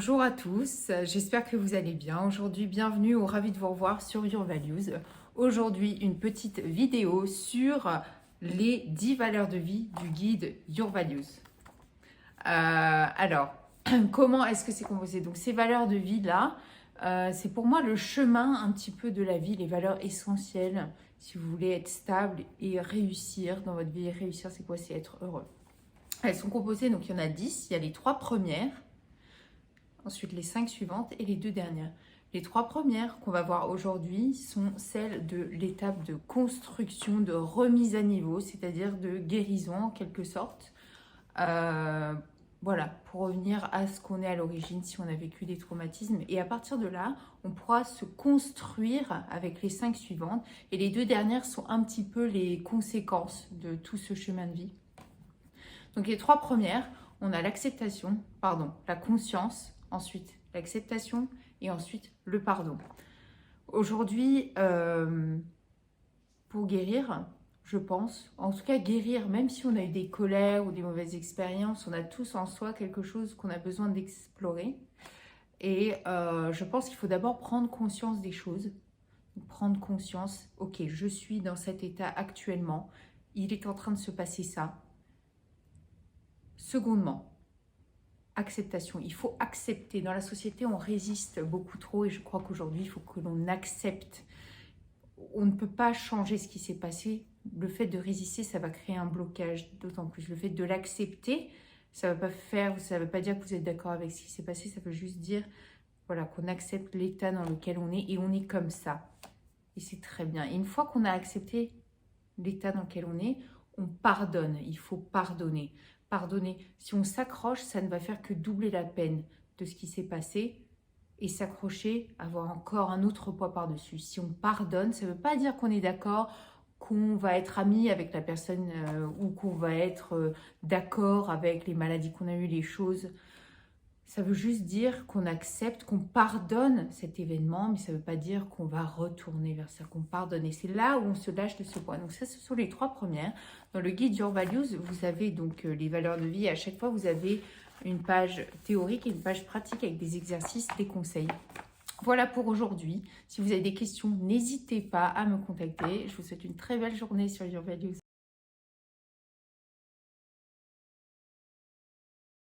Bonjour à tous, j'espère que vous allez bien. Aujourd'hui, bienvenue au Ravi de vous revoir sur Your Values. Aujourd'hui, une petite vidéo sur les 10 valeurs de vie du guide Your Values. Alors, comment est-ce que c'est composé? Donc, ces valeurs de vie-là, c'est pour moi le chemin un petit peu de la vie, les valeurs essentielles si vous voulez être stable et réussir dans votre vie. Et réussir, c'est quoi? C'est être heureux. Elles sont composées, donc il y en a 10, il y a les 3 premières. Ensuite, les 5 suivantes et les 2 dernières. Les 3 premières qu'on va voir aujourd'hui sont celles de l'étape de construction, de remise à niveau, c'est-à-dire de guérison en quelque sorte. Voilà, pour revenir à ce qu'on est à l'origine, si on a vécu des traumatismes. Et à partir de là, on pourra se construire avec les 5 suivantes. Et les 2 dernières sont un petit peu les conséquences de tout ce chemin de vie. Donc les 3 premières, on a l'acceptation, la conscience, ensuite l'acceptation et ensuite le pardon. Aujourd'hui, pour guérir, je pense, en tout cas guérir, même si on a eu des colères ou des mauvaises expériences, on a tous en soi quelque chose qu'on a besoin d'explorer. Et je pense qu'il faut d'abord prendre conscience des choses. Prendre conscience, ok, je suis dans cet état actuellement, il est en train de se passer ça. Secondement, acceptation. Il faut accepter. Dans la société, on résiste beaucoup trop et je crois qu'aujourd'hui, il faut que l'on accepte. On ne peut pas changer ce qui s'est passé. Le fait de résister, ça va créer un blocage, d'autant plus. Le fait de l'accepter, ça ne veut pas dire que vous êtes d'accord avec ce qui s'est passé, ça veut juste dire voilà, qu'on accepte l'état dans lequel on est et on est comme ça. Et c'est très bien. Et une fois qu'on a accepté l'état dans lequel on pardonne. Il faut pardonner. Pardonner. Si on s'accroche, ça ne va faire que doubler la peine de ce qui s'est passé et s'accrocher, avoir encore un autre poids par-dessus. Si on pardonne, ça ne veut pas dire qu'on est d'accord, qu'on va être ami avec la personne ou qu'on va être d'accord avec les maladies qu'on a eues, les choses. Ça veut juste dire qu'on accepte, qu'on pardonne cet événement, mais ça ne veut pas dire qu'on va retourner vers ça, qu'on pardonne. Et c'est là où on se lâche de ce poids. Donc ça, ce sont les 3 premières. Dans le guide Your Values, vous avez donc les valeurs de vie. À chaque fois, vous avez une page théorique et une page pratique avec des exercices, des conseils. Voilà pour aujourd'hui. Si vous avez des questions, n'hésitez pas à me contacter. Je vous souhaite une très belle journée sur Your Values.